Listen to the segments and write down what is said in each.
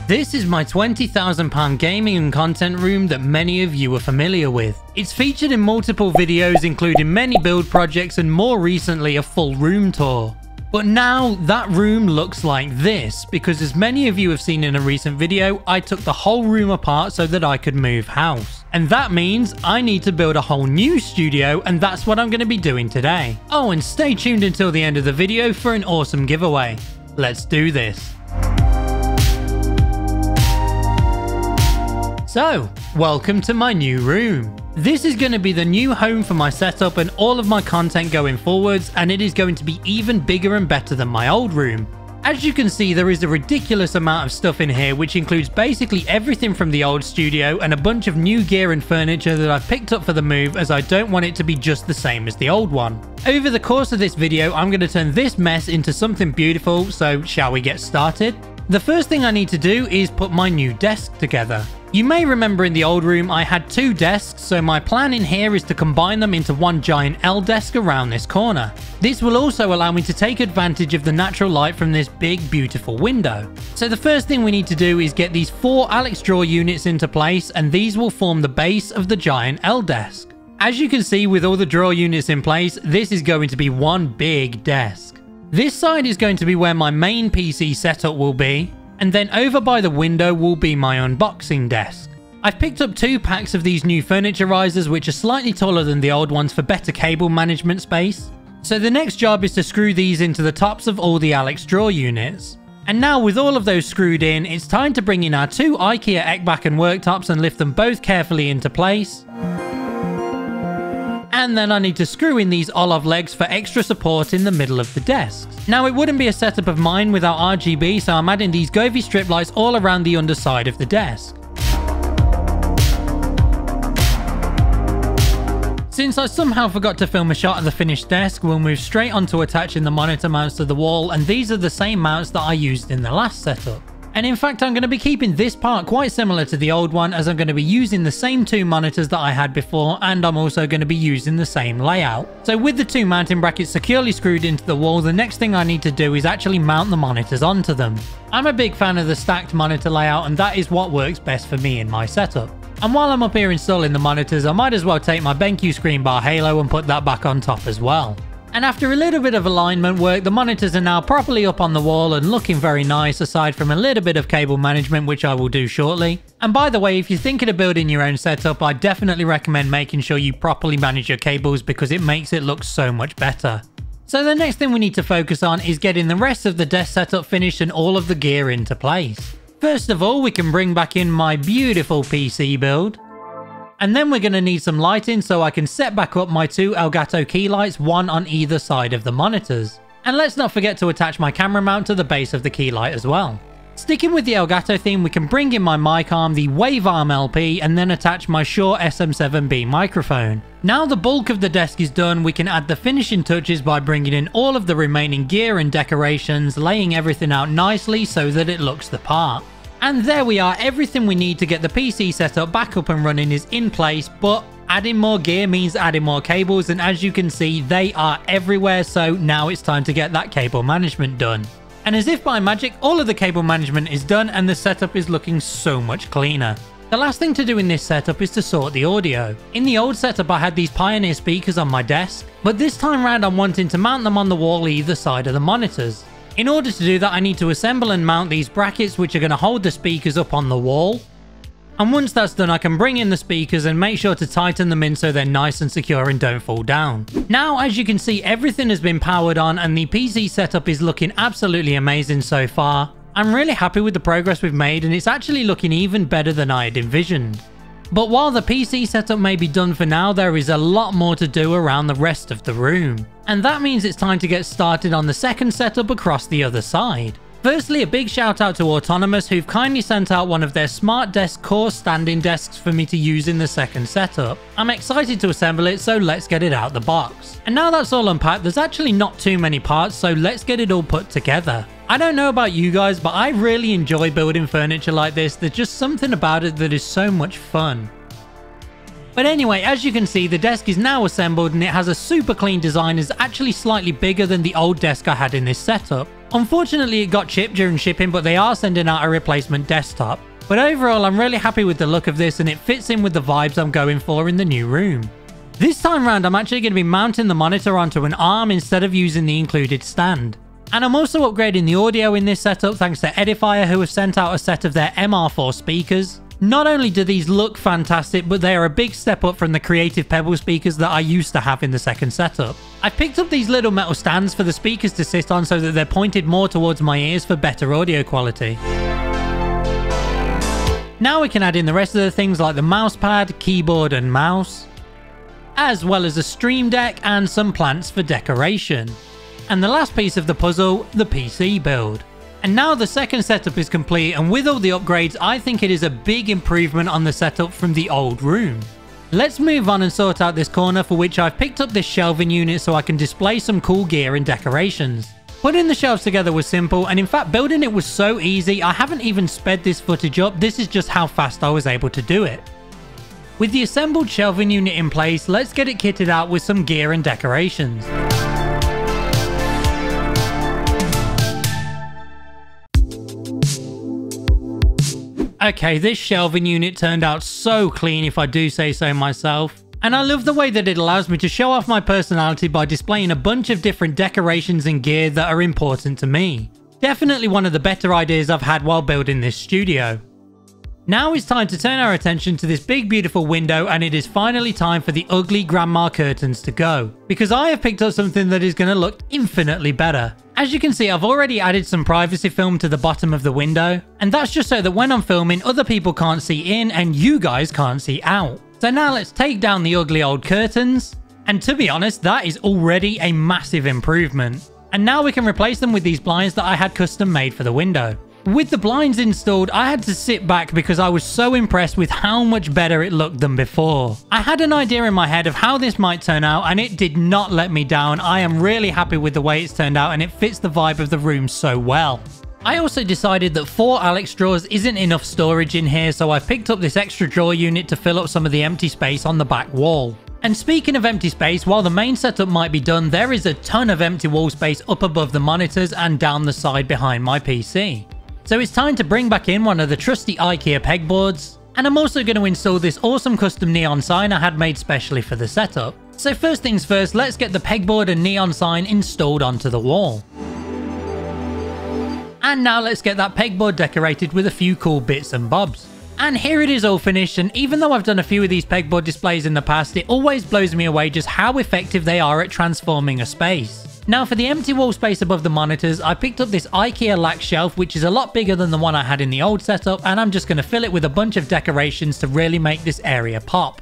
This is my £20,000 gaming and content room that many of you are familiar with. It's featured in multiple videos including many build projects and more recently a full room tour. But now that room looks like this because, as many of you have seen in a recent video, I took the whole room apart so that I could move house. And that means I need to build a whole new studio, and that's what I'm going to be doing today. Oh, and stay tuned until the end of the video for an awesome giveaway. Let's do this. So, welcome to my new room. This is going to be the new home for my setup and all of my content going forwards, and it is going to be even bigger and better than my old room. As you can see, there is a ridiculous amount of stuff in here, which includes basically everything from the old studio and a bunch of new gear and furniture that I've picked up for the move, as I don't want it to be just the same as the old one. Over the course of this video, I'm going to turn this mess into something beautiful, so shall we get started? The first thing I need to do is put my new desk together. You may remember in the old room I had two desks, so my plan in here is to combine them into one giant L desk around this corner. This will also allow me to take advantage of the natural light from this big beautiful window. So the first thing we need to do is get these 4 Alex drawer units into place, and these will form the base of the giant L desk. As you can see, with all the drawer units in place, this is going to be one big desk. This side is going to be where my main PC setup will be, and then over by the window will be my unboxing desk. I've picked up 2 packs of these new furniture risers, which are slightly taller than the old ones for better cable management space. So the next job is to screw these into the tops of all the Alex drawer units. And now with all of those screwed in, it's time to bring in our 2 IKEA Ekbakken worktops and lift them both carefully into place. And then I need to screw in these olive legs for extra support in the middle of the desks. Now, it wouldn't be a setup of mine without RGB, so I'm adding these Govee strip lights all around the underside of the desk. Since I somehow forgot to film a shot of the finished desk, we'll move straight on to attaching the monitor mounts to the wall, and these are the same mounts that I used in the last setup. And in fact, I'm going to be keeping this part quite similar to the old one, as I'm going to be using the same 2 monitors that I had before, and I'm also going to be using the same layout. So with the 2 mounting brackets securely screwed into the wall, the next thing I need to do is actually mount the monitors onto them. I'm a big fan of the stacked monitor layout, and that is what works best for me in my setup. And while I'm up here installing the monitors, I might as well take my BenQ screen bar halo and put that back on top as well. And after a little bit of alignment work, the monitors are now properly up on the wall and looking very nice, aside from a little bit of cable management, which I will do shortly. And by the way, if you're thinking of building your own setup, I definitely recommend making sure you properly manage your cables, because it makes it look so much better. So the next thing we need to focus on is getting the rest of the desk setup finished and all of the gear into place. First of all, we can bring back in my beautiful PC build. And then we're going to need some lighting, so I can set back up my 2 Elgato key lights, one on either side of the monitors. And let's not forget to attach my camera mount to the base of the key light as well. Sticking with the Elgato theme, we can bring in my mic arm, the Wave Arm LP, and then attach my Shure SM7B microphone. Now the bulk of the desk is done, we can add the finishing touches by bringing in all of the remaining gear and decorations, laying everything out nicely so that it looks the part. And there we are, everything we need to get the PC setup back up and running is in place, but adding more gear means adding more cables, and as you can see, they are everywhere, so now it's time to get that cable management done. And as if by magic, all of the cable management is done and the setup is looking so much cleaner. The last thing to do in this setup is to sort the audio. In the old setup, I had these Pioneer speakers on my desk, but this time round I'm wanting to mount them on the wall either side of the monitors. In order to do that, I need to assemble and mount these brackets, which are going to hold the speakers up on the wall. And once that's done, I can bring in the speakers and make sure to tighten them in so they're nice and secure and don't fall down. Now, as you can see, everything has been powered on and the PC setup is looking absolutely amazing so far. I'm really happy with the progress we've made, and it's actually looking even better than I had envisioned. But while the PC setup may be done for now, there is a lot more to do around the rest of the room. And that means it's time to get started on the second setup across the other side. Firstly, a big shout out to Autonomous, who've kindly sent out one of their Smart Desk Core standing desks for me to use in the second setup. I'm excited to assemble it, so let's get it out the box. And now that's all unpacked, there's actually not too many parts, so let's get it all put together. I don't know about you guys, but I really enjoy building furniture like this. There's just something about it that is so much fun. But anyway, as you can see, the desk is now assembled and it has a super clean design. It's actually slightly bigger than the old desk I had in this setup. Unfortunately, it got chipped during shipping, but they are sending out a replacement desktop. But overall, I'm really happy with the look of this, and it fits in with the vibes I'm going for in the new room. This time round, I'm actually going to be mounting the monitor onto an arm instead of using the included stand. And I'm also upgrading the audio in this setup thanks to Edifier, who have sent out a set of their MR4 speakers. Not only do these look fantastic, but they are a big step up from the Creative Pebble speakers that I used to have in the second setup. I picked up these little metal stands for the speakers to sit on so that they're pointed more towards my ears for better audio quality. Now we can add in the rest of the things like the mousepad, keyboard and mouse, as well as a stream deck and some plants for decoration. And the last piece of the puzzle, the PC build. And now the second setup is complete, and with all the upgrades, I think it is a big improvement on the setup from the old room. Let's move on and sort out this corner, for which I've picked up this shelving unit so I can display some cool gear and decorations. Putting the shelves together was simple, and in fact building it was so easy, I haven't even sped this footage up. This is just how fast I was able to do it. With the assembled shelving unit in place, let's get it kitted out with some gear and decorations. Okay, this shelving unit turned out so clean if I do say so myself. And I love the way that it allows me to show off my personality by displaying a bunch of different decorations and gear that are important to me. Definitely one of the better ideas I've had while building this studio. Now it's time to turn our attention to this big beautiful window, and it is finally time for the ugly grandma curtains to go. Because I have picked up something that is going to look infinitely better. As you can see, I've already added some privacy film to the bottom of the window. And that's just so that when I'm filming, other people can't see in and you guys can't see out. So now let's take down the ugly old curtains. And to be honest, that is already a massive improvement. And now we can replace them with these blinds that I had custom made for the window. With the blinds installed, I had to sit back because I was so impressed with how much better it looked than before. I had an idea in my head of how this might turn out, and it did not let me down. I am really happy with the way it's turned out, and it fits the vibe of the room so well. I also decided that 4 Alex drawers isn't enough storage in here, so I picked up this extra drawer unit to fill up some of the empty space on the back wall. And speaking of empty space, while the main setup might be done, there is a ton of empty wall space up above the monitors and down the side behind my PC. So it's time to bring back in one of the trusty IKEA pegboards, and I'm also going to install this awesome custom neon sign I had made specially for the setup. So first things first, let's get the pegboard and neon sign installed onto the wall. And now let's get that pegboard decorated with a few cool bits and bobs. And here it is all finished, and even though I've done a few of these pegboard displays in the past, it always blows me away just how effective they are at transforming a space. Now for the empty wall space above the monitors, I picked up this IKEA lac shelf, which is a lot bigger than the one I had in the old setup, and I'm just going to fill it with a bunch of decorations to really make this area pop.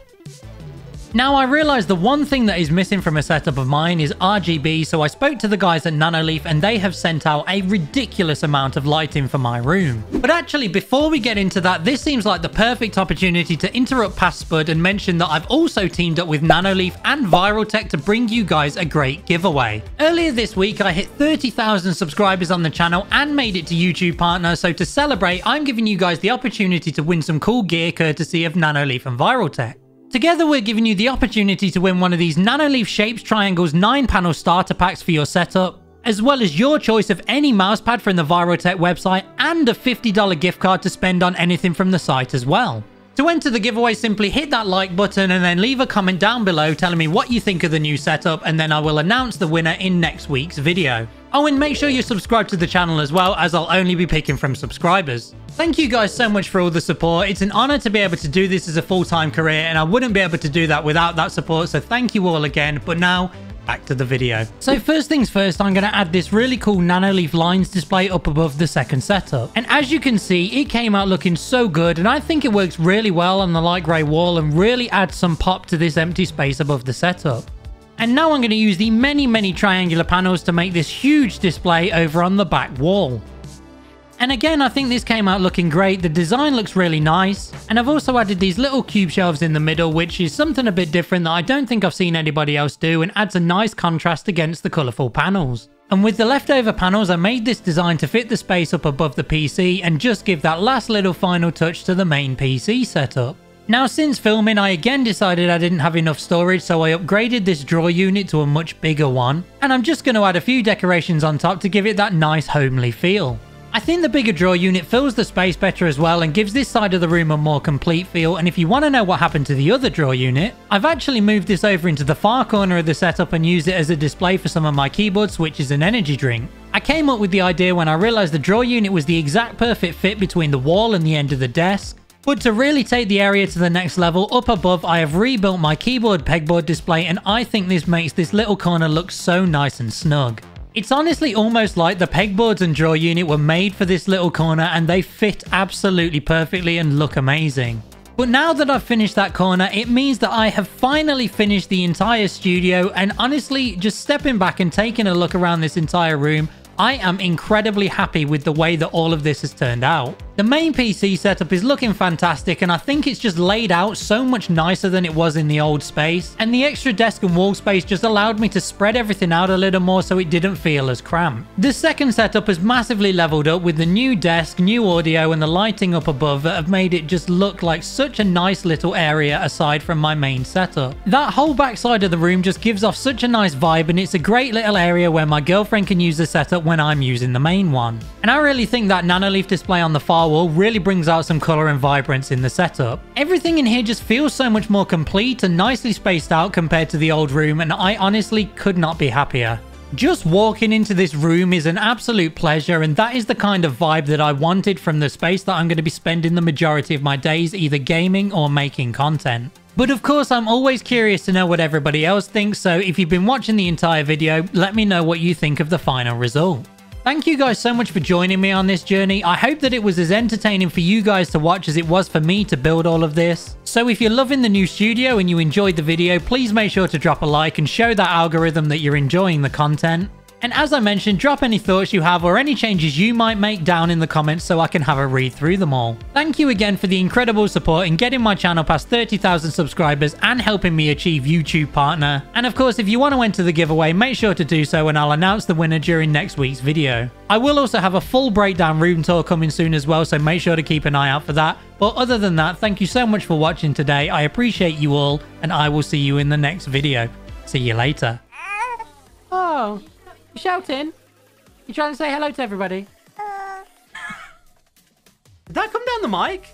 Now I realized the one thing that is missing from a setup of mine is RGB, so I spoke to the guys at Nanoleaf and they have sent out a ridiculous amount of lighting for my room. But actually, before we get into that, this seems like the perfect opportunity to interrupt past Spudd and mention that I've also teamed up with Nanoleaf and VyralTeq to bring you guys a great giveaway. Earlier this week, I hit 30,000 subscribers on the channel and made it to YouTube Partner, so to celebrate, I'm giving you guys the opportunity to win some cool gear courtesy of Nanoleaf and VyralTeq. Together, we're giving you the opportunity to win one of these Nanoleaf Shapes Triangles 9-panel starter packs for your setup, as well as your choice of any mousepad from the VyralTeq website and a $50 gift card to spend on anything from the site as well. To enter the giveaway, simply hit that like button and then leave a comment down below telling me what you think of the new setup, and then I will announce the winner in next week's video. Oh, and make sure you subscribe to the channel as well, as I'll only be picking from subscribers. Thank you guys so much for all the support. It's an honor to be able to do this as a full-time career, and I wouldn't be able to do that without that support, so thank you all again. But now, back to the video. So first things first, I'm going to add this really cool Nanoleaf lines display up above the second setup. And as you can see, it came out looking so good, and I think it works really well on the light grey wall and really adds some pop to this empty space above the setup. And now I'm going to use the many triangular panels to make this huge display over on the back wall. And again, I think this came out looking great. The design looks really nice. And I've also added these little cube shelves in the middle, which is something a bit different that I don't think I've seen anybody else do, and adds a nice contrast against the colourful panels. And with the leftover panels, I made this design to fit the space up above the PC and just give that last little final touch to the main PC setup. Now since filming, I again decided I didn't have enough storage, so I upgraded this drawer unit to a much bigger one. And I'm just going to add a few decorations on top to give it that nice homely feel. I think the bigger drawer unit fills the space better as well and gives this side of the room a more complete feel. And if you want to know what happened to the other drawer unit, I've actually moved this over into the far corner of the setup and used it as a display for some of my keyboard switches and energy drink. I came up with the idea when I realized the drawer unit was the exact perfect fit between the wall and the end of the desk. But to really take the area to the next level, up above I have rebuilt my keyboard pegboard display, and I think this makes this little corner look so nice and snug. It's honestly almost like the pegboards and drawer unit were made for this little corner, and they fit absolutely perfectly and look amazing. But now that I've finished that corner, it means that I have finally finished the entire studio, and honestly, just stepping back and taking a look around this entire room, I am incredibly happy with the way that all of this has turned out. The main PC setup is looking fantastic, and I think it's just laid out so much nicer than it was in the old space, and the extra desk and wall space just allowed me to spread everything out a little more so it didn't feel as cramped. The second setup has massively leveled up with the new desk, new audio, and the lighting up above that have made it just look like such a nice little area aside from my main setup. That whole back side of the room just gives off such a nice vibe, and it's a great little area where my girlfriend can use the setup when I'm using the main one. And I really think that Nanoleaf display on the far wall really brings out some color and vibrance in the setup. Everything in here just feels so much more complete and nicely spaced out compared to the old room, and I honestly could not be happier. Just walking into this room is an absolute pleasure, and that is the kind of vibe that I wanted from the space that I'm going to be spending the majority of my days either gaming or making content. But of course, I'm always curious to know what everybody else thinks, so if you've been watching the entire video, let me know what you think of the final result. Thank you guys so much for joining me on this journey. I hope that it was as entertaining for you guys to watch as it was for me to build all of this. So if you're loving the new studio and you enjoyed the video, please make sure to drop a like and show that algorithm that you're enjoying the content. And as I mentioned, drop any thoughts you have or any changes you might make down in the comments so I can have a read through them all. Thank you again for the incredible support in getting my channel past 30,000 subscribers and helping me achieve YouTube partner. And of course, if you want to enter the giveaway, make sure to do so and I'll announce the winner during next week's video. I will also have a full breakdown room tour coming soon as well, so make sure to keep an eye out for that. But other than that, thank you so much for watching today. I appreciate you all, and I will see you in the next video. See you later. Oh. You shouting? You trying to say hello to everybody? Did that come down the mic?